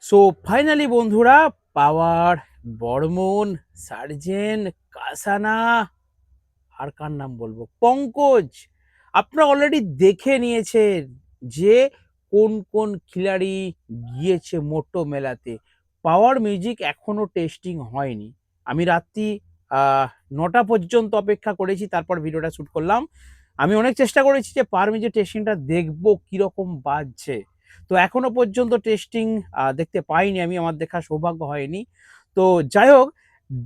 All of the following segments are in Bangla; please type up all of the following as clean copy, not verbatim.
সো ফাইনালি বন্ধুরা, পাওয়ার, বর্মন, সার্জেন, কাসানা, আর কার নাম বলবো, পঙ্কজ, আপনারা অলরেডি দেখে নিয়েছেন যে কোন কোন খিলাড়ি গিয়েছে মোটো মেলাতে। পাওয়ার মিউজিক এখনো টেস্টিং হয়নি। আমি রাত্রি 9টা পর্যন্ত অপেক্ষা করেছি, তারপর ভিডিওটা শ্যুট করলাম। আমি অনেক চেষ্টা করেছি যে পাওয়ার মিউজিক টেস্টিংটা দেখবো কিরকম বাজছে, তো এখনো পর্যন্ত টেস্টিং দেখতে পাইনি, আমি আমার দেখার সৌভাগ্য হয়নি। তো যাই হোক,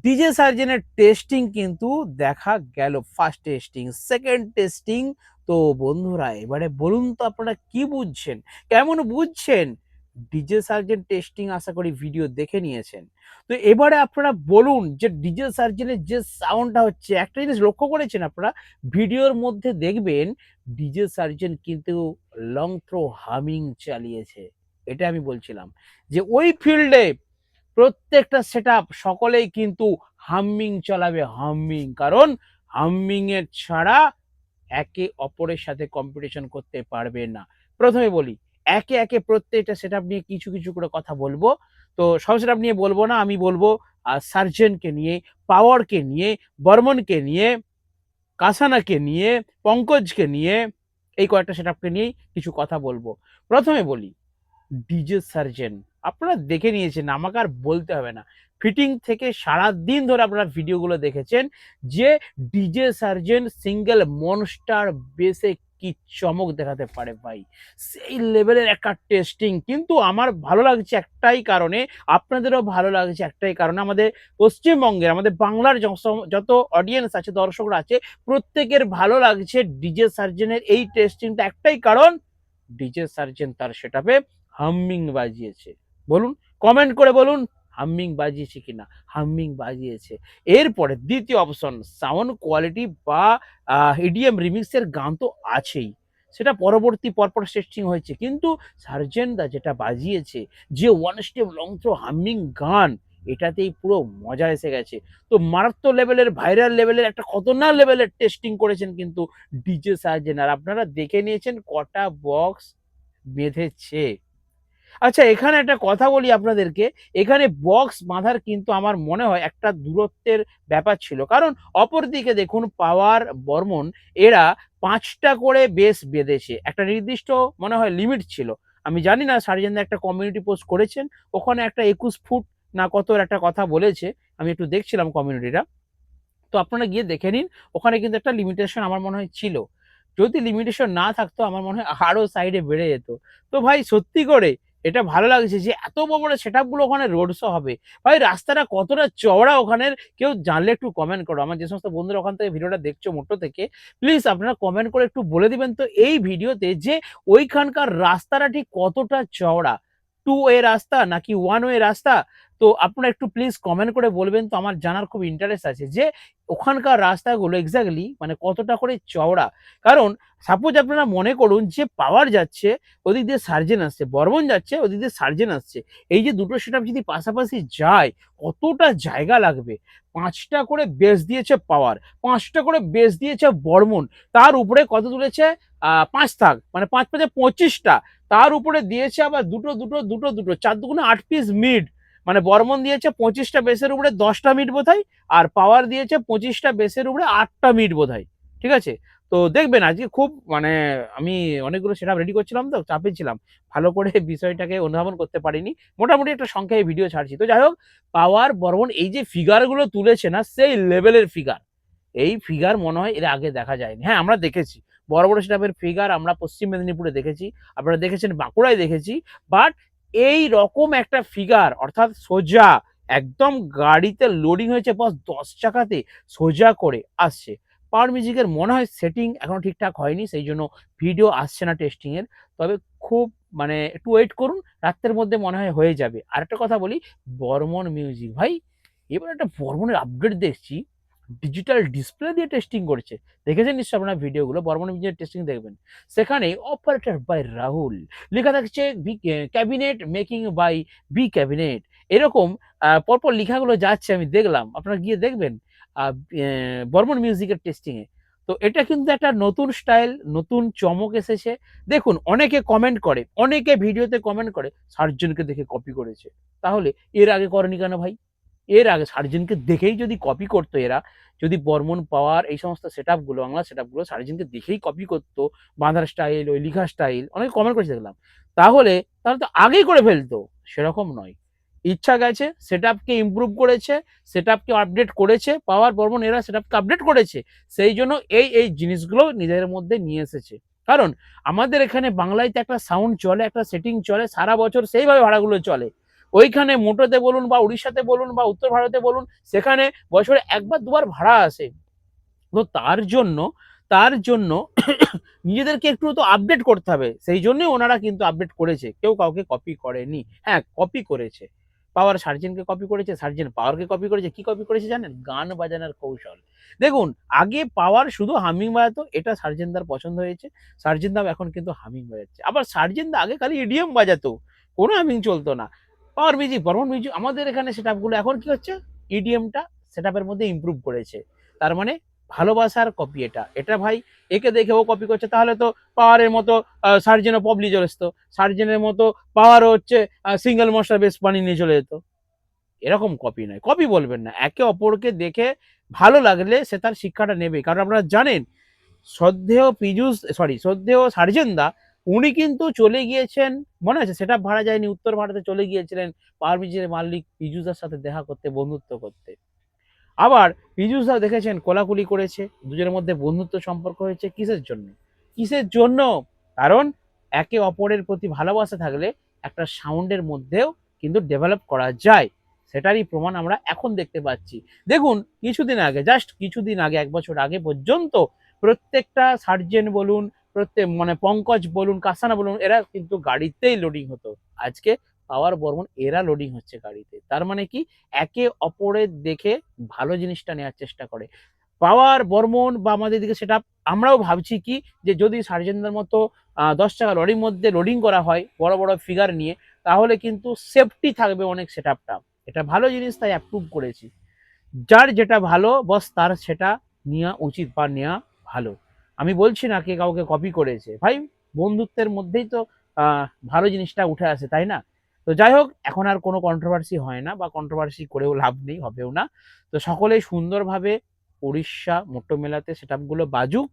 ডিজে সার্জেনের টেস্টিং কিন্তু দেখা গেল। First testing, second testing. তো বন্ধুরা, এবারে বলুন তো আপনারা কি বুঝছেন, কেমন বুঝছেন? ডিজে সার্জেন টেস্টিং আশা করি ভিডিও দেখে নিয়েছেন। তো এবারে আপনারা বলুন যে ডিজে সার্জেনের যে সাউন্ডটা হচ্ছে, একটা জিনিস লক্ষ্য করেছেন আপনারা, ভিডিওর মধ্যে দেখবেন ডিজে সার্জেন কিন্তু লং থ্রো হামিং চালিয়েছে। এটা আমি বলছিলাম যে ওই ফিল্ডে প্রত্যেকটা সেটআপ সকলেই কিন্তু হামিং চালাবে, হামিং। কারণ হামিং এর ছাড়া একে অপরের সাথে কম্পিটিশন করতে পারবে না। প্রথমে বলি, একে একে প্রত্যেকটা সেটআপ নিয়ে কিছু কিছু করে কথা বলবো। তো সব সেটআপ নিয়ে বলবো না, আমি বলবো সার্জেনকে নিয়ে, পাওয়ারকে নিয়ে, বর্মনকে নিয়ে, কাসানাকে নিয়ে, পঙ্কজকে নিয়ে, এই কয়েকটা সেটআপকে নিয়েই কিছু কথা বলবো। প্রথমে বলি ডিজে সার্জেন, আপনারা দেখে নিয়েছেন, আমাকে আর বলতে হবে না। ফিটিং থেকে সারাদিন ধরে আপনারা ভিডিওগুলো দেখেছেন যে ডিজে সার্জেন সিঙ্গেল মনস্টার বেসে কি চমক দেখাতে পারে ভাই। সেই লেভেলের একটা টেস্টিং কিন্তু আমার ভালো লাগছে একটাই কারণে, আপনাদেরও ভালো লাগছে একটাই কারণে, আমাদের পশ্চিমবঙ্গের, আমাদের বাংলার যত অডিয়েন্স আছে, দর্শকরা আছে, প্রত্যেকের ভালো লাগছে ডিজে সার্জেনের এই টেস্টিংটা। একটাই কারণ, ডিজে সার্জেন তার সেটআপে হামিং বাজিয়েছে। বলুন, কমেন্ট করে বলুন হামিং বাজিয়েছে কিনা। হামিং বাজিয়েছে। এরপরে দ্বিতীয় অপশন, সাউন্ড কোয়ালিটি বা ইডিএম রিমিক্সের গান তো আছেই, সেটা পরবর্তী পরপর টেস্টিং হয়েছে, কিন্তু সার্জেনদা যেটা বাজিয়েছে, যে one step long throw humming গান, এটাতেই পুরো মজা এসে গেছে। তো মারাত্মক লেভেলের, ভাইরাল লেভেলের, একটা খতরনাক লেভেলের টেস্টিং করেছেন কিন্তু ডিজে সার্জেন। আর আপনারা দেখে নিয়েছেন কটা বক্স বেঁধেছে। আচ্ছা, এখানে একটা কথা বলি আপনাদেরকে, এখানে বক্স বাঁধার কিন্তু আমার মনে হয় একটা দূরত্বের ব্যাপার ছিল। কারণ অপরদিকে দেখুন, পাওয়ার, বর্মন, এরা 5টা করে বেস বেঁধেছে। একটা নির্দিষ্ট মনে হয় লিমিট ছিল। আমি জানি না, সার্জেনদা একটা কমিউনিটি পোস্ট করেছেন, ওখানে একটা 21 ফুট না কতর একটা কথা বলেছে। আমি একটু দেখছিলাম কমিউনিটিটা। তো আপনারা গিয়ে দেখে নিন, ওখানে কিন্তু একটা লিমিটেশন আমার মনে হয় ছিল। যদি লিমিটেশন না থাকতো আমার মনে হয় আরো সাইডে বেড়ে যেত। তো ভাই সত্যি করে এটা ভালো লাগছে যে এত বড় বড় সেটআপ গুলো ওখানে রোড শো হবে। ভাই রাস্তাটা কতটা চওড়া ওখানের, কেউ জানলে একটু কমেন্ট করো। আমার যে সমস্ত বন্ধুরা ওখান থেকে ভিডিওটা দেখছো মোটো থেকে, প্লিজ আপনারা কমেন্ট করে একটু বলে দিবেন তো এই ভিডিওতে যে ওইখানকার রাস্তাটা ঠিক কতটা চওড়া, 2 ওয়ে রাস্তা নাকি 1 ওয়ে রাস্তা। তো আপনারা একটু প্লিজ কমেন্ট করে বলবেন, তো আমার জানার খুব ইন্টারেস্ট আছে যে ওখানকার রাস্তাগুলো এক্স্যাক্টলি মানে কতটা করে চওড়া। কারণ সাপোজ আপনারা মনে করুন যে পাওয়ার যাচ্ছে, ওদিক দিয়ে সার্জেন আসছে, বর্মন যাচ্ছে, ওদিক দিয়ে সার্জেন আসছে। এই যে দুটো সেটআপ যদি পাশাপাশি যায়, কতটা জায়গা লাগবে। 5টা করে বেস দিয়েছে পাওয়ার, 5টা করে বেস দিয়েছে বর্মন, তার উপরে কত তুলেছে, 5 থাক মানে 5 5 25টা, তার উপরে দিয়েছে আবার দুটো দুটো দুটো দুটো 4 দুগুণে 8 পিস মিড। মানে বর্মন দিয়েছে 25টা বেসের উপরে 10টা মিড বোধহয়, আর পাওয়ার দিয়েছে 25টা বেসের উপরে 8টা মিড বোধহয়। ঠিক আছে? তো দেখবেন আজকে খুব মানে আমি অনেকগুলো সেটআপ রেডি করছিলাম, তো চাপে ছিলাম। ভালো করে বিষয়টাকে অনুধাবন করতে পারিনি। মোটামুটি একটা সংখ্যায় ভিডিও ছাড়ছি। তো যাই হোক, পাওয়ার, বর্মন এই যে ফিগার গুলো তুলেছে না, সেই লেভেলের ফিগার। এই ফিগার মনে হয় এর আগে দেখা যায়নি। হ্যাঁ, আমরা দেখেছি বড় বড় সেটআপের ফিগার, আমরা পশ্চিম মেদিনীপুরে দেখেছি, আপনারা দেখেছেন বাঁকুড়ায় দেখেছি। বাট এই রকম একটা ফিগার, অর্থাৎ সোজা একদম গাড়িতে লোডিং হয়েছে বস 10 চাকাতে, সোজা করে আসছে। পাওয়ার মিউজিকের মনে হয় সেটিং এখনো ঠিকঠাক হয়নি, সেই জন্য ভিডিও আসছে না টেস্টিং এর। তবে খুব মানে একটু ওয়েট করুন, রাত্রের মধ্যে মনে হয় হয়ে যাবে। আরেকটা কথা বলি, বর্মন মিউজিক ভাই, এবার একটা বর্মনের আপগ্রেড দেখছি, ডিজিটাল ডিসপ্লে দিয়ে টেস্টিং করছে। দেখেছেন নিশ্চয়ই আপনার ভিডিওগুলো, বর্মন মিউজিকের টেস্টিং দেখবেন। সেখানে অপারেটর বাই রাহুল লেখা থাকছে, cabinet making by B cabinet, এরকম পরপর লেখাগুলো যাচ্ছে, আমি দেখলাম, আপনারা গিয়ে দেখবেন বর্মন মিউজিকের টেস্টিং এ। তো এটা কিন্তু একটা নতুন স্টাইল, নতুন চমক এসেছে। দেখুন অনেকে কমেন্ট করে, অনেকে ভিডিওতে কমেন্ট করে সার্জেনকে দেখে কপি করেছে। তাহলে এর আগে করেনি কেন ভাই? এর আগে সার্জেনকে দেখেই যদি কপি করতো এরা, যদি বর্মন পাওয়ার এই সমস্ত সেটআপ গুলো, বাংলা সেটআপ গুলো সার্জেনকে দেখেই কপি করতো, বাঁধার স্টাইল, ওই লিখার স্টাইল, অনেকে কমেন্ট করেছে দেখলাম। তাহলে তাহলে তো আগেই করে ফেলতো। সেরকম নয়। ইচ্ছা গেছে, সেটআপকে ইমপ্রুভ করেছে, সেটআপকে আপডেট করেছে, পাওয়ার বর্মন এরা সেটআপকে আপডেট করেছে। সেই জন্য এই জিনিসগুলো নিজেদের মধ্যে নিয়ে এসেছে। কারণ আমাদের এখানে বাংলায় তো একটা সাউন্ড চলে, একটা সেটিং চলে, সারা বছর সেইভাবে ভাড়াগুলো চলে। ওইখানে মোটোতে বলুন বা উড়িষ্যাতে বলুন বা উত্তর ভারতে বলুন, সেখানে বছরে একবার দুবার ভাড়া আসে। তো তার জন্য নিজেদেরকে একটু তো আপডেট করতে হবে। সেই জন্যই ওনারা কিন্তু আপডেট করেছে। কেউ কাউকে কপি করেনি। হ্যাঁ, কপি করেছে। পাওয়ার সার্জেনকে কপি করেছে, সার্জেন পাওয়ারকে কপি করেছে। কি কপি করেছে জানেন? গান বাজানোর কৌশল। দেখুন, আগে পাওয়ার শুধু হামিং বাজাতো, এটা সার্জেনদার পছন্দ হয়েছে। সার্জেনদাও এখন কিন্তু হামিং বাজাচ্ছে। আবার সার্জেনদা আগে খালি ইডিএম বাজাতো। কোনো হামিং চলতো না। পাওয়ার মিউজিক, বর্মন মিউজিক, আমাদের এখানে সেটআপগুলো এখন কি হচ্ছে? ইডিএমটা সেটআপের মধ্যে ইমপ্রুভ করেছে। তার মানে ভালোবাসার কপি এটা। এটা ভাই একে দেখে ও কপি করছে, তাহলে তো পাওয়ারের মতো সার্জেনও পপলি চলে আসতো। সার্জেনের মতো পাওয়ারও হচ্ছে সিঙ্গেল মাস্টার বেস বানিয়ে নিয়ে চলে যেত। এরকম কপি নয়। কপি বলবেন না। একে অপরকে দেখে ভালো লাগলে সে তার শিক্ষাটা নেবে। কারণ আপনারা জানেন শ্রদ্ধেয় সার্জেনদা উনি কিন্তু চলে গিয়েছেন, মনে আছে সেটআপ ভাড়া যায়নি, উত্তর ভারতে চলে গিয়েছিলেন পাওয়ার মিউজিকের মালিক পীযূষদার সাথে দেখা করতে, বন্ধুত্ব করতে। আবার পীযূষদাও দেখেছেন কোলাকুলি করেছে, দুজনের মধ্যে বন্ধুত্ব সম্পর্ক হয়েছে। কিসের জন্য? কিসের জন্য? কারণ একে অপরের প্রতি ভালোবাসা থাকলে একটা সাউন্ডের মধ্যেও কিন্তু ডেভেলপ করা যায়। সেটারই প্রমাণ আমরা এখন দেখতে পাচ্ছি। দেখুন কিছুদিন আগে, জাস্ট কিছুদিন আগে, ১ বছর আগে পর্যন্ত প্রত্যেকটা সার্জেন বলুন, প্রত্যেক মানে পঙ্কজ বলুন, কাসানা বলুন, এরা কিন্তু গাড়িতেই লোডিং হতো। আজকে পাওয়ার বর্মন এরা লোডিং হচ্ছে গাড়িতে। তার মানে কি? একে অপরের দেখে ভালো জিনিসটা নেওয়ার চেষ্টা করে। পাওয়ার বর্মন বা আমাদের দিকে সেটা আমরাও ভাবছি কি, যে যদি সার্জেনদের মতো ১০ চাকা লরির মধ্যে লোডিং করা হয় বড় বড় ফিগার নিয়ে, তাহলে কিন্তু সেফটি থাকবে অনেক সেটআপটা। এটা ভালো জিনিস, তাই অ্যাপ্রুভ করেছি। যার যেটা ভালো বস তার সেটা নেওয়া উচিত বা নেওয়া ভালো। আমি বলছি না কে কাউকে কপি করেছে ভাই, বন্ধুত্বের মধ্যেই তো ভালো জিনিসটা উঠে আসে, তাই না? তো যাই হোক, এখন আর কোনো কন্ট্রোভার্সি হয় না বা কন্ট্রোভার্সি করেও লাভ নেই, হবেও না। তো সকলেই সুন্দরভাবে উড়িষ্যা মোট্টো মেলাতে সেটআপগুলো বাজুক,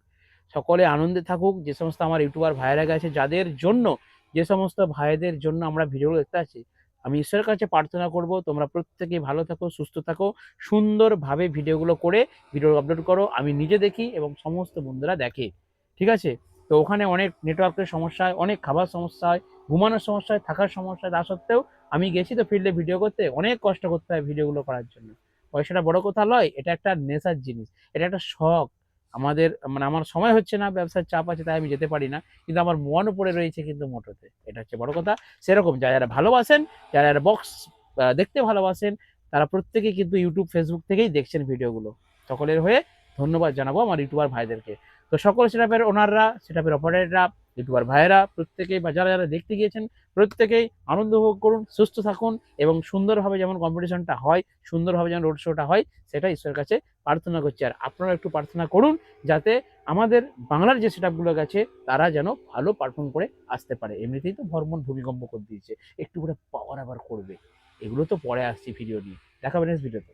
সকলে আনন্দে থাকুক। যে সমস্ত আমার ইউটিউবার ভাইয়েরা গেছে, যাদের জন্য, যে সমস্ত ভাইদের জন্য আমরা ভিডিওগুলো দেখতে পাচ্ছি, আমি ঈশ্বরের কাছে প্রার্থনা করব তোমরা প্রত্যেকেই ভালো থাকো, সুস্থ থাকো, সুন্দরভাবে ভিডিওগুলো করে ভিডিও আপলোড করো। আমি নিজে দেখি এবং সমস্ত বন্ধুরা দেখে। ঠিক আছে? তো ওখানে অনেক নেটওয়ার্কের সমস্যা হয়, অনেক খাবার সমস্যা হয়, ঘুমানোর সমস্যা হয়, থাকার সমস্যা হয়। তা সত্ত্বেও আমি গেছি তো ফিল্ডে ভিডিও করতে, অনেক কষ্ট করতে হয় ভিডিওগুলো করার জন্য। পয়সাটা বড় কথা নয়, এটা একটা নেশার জিনিস, এটা একটা শখ। আমাদের মানে আমার সময় হচ্ছে না, ব্যবসার চাপ আছে তাই আমি যেতে পারি না। কিন্তু আমার মনও পড়ে রয়েছে কিন্তু মোটোতে। এটা হচ্ছে বড় কথা। সেরকম যারা ভালোবাসেন, যারা বক্স দেখতে ভালোবাসেন, তারা প্রত্যেকেই কিন্তু ইউটিউব, ফেসবুক থেকেই দেখছেন ভিডিওগুলো। সকলের হয়ে ধন্যবাদ জানাবো আমার ইউটিউবার ভাইদেরকে। তো সকল সেটআপের ওনাররা, সেটআপের অপারেটররা, ইউটিউবার ভাইয়েরা প্রত্যেকেই বা যারা দেখতে গিয়েছেন প্রত্যেকেই আনন্দ উপভোগ করুন, সুস্থ থাকুন এবং সুন্দরভাবে যেমন কম্পিটিশনটা হয়, সুন্দরভাবে যেমন রোড শোটা হয়, সেটা ঈশ্বরের কাছে প্রার্থনা করছি। আর আপনারা একটু প্রার্থনা করুন যাতে আমাদের বাংলার যে সেটআপগুলো গেছে তারা যেন ভালো পারফর্ম করে আসতে পারে। এমনিতেই তো বর্মন ভূমিকম্প করে দিয়েছে, একটু করে পাওয়ার আবার করবে। এগুলো তো পরে আসছি ভিডিও নিয়ে। দেখা হবে নেক্সট ভিডিওতে।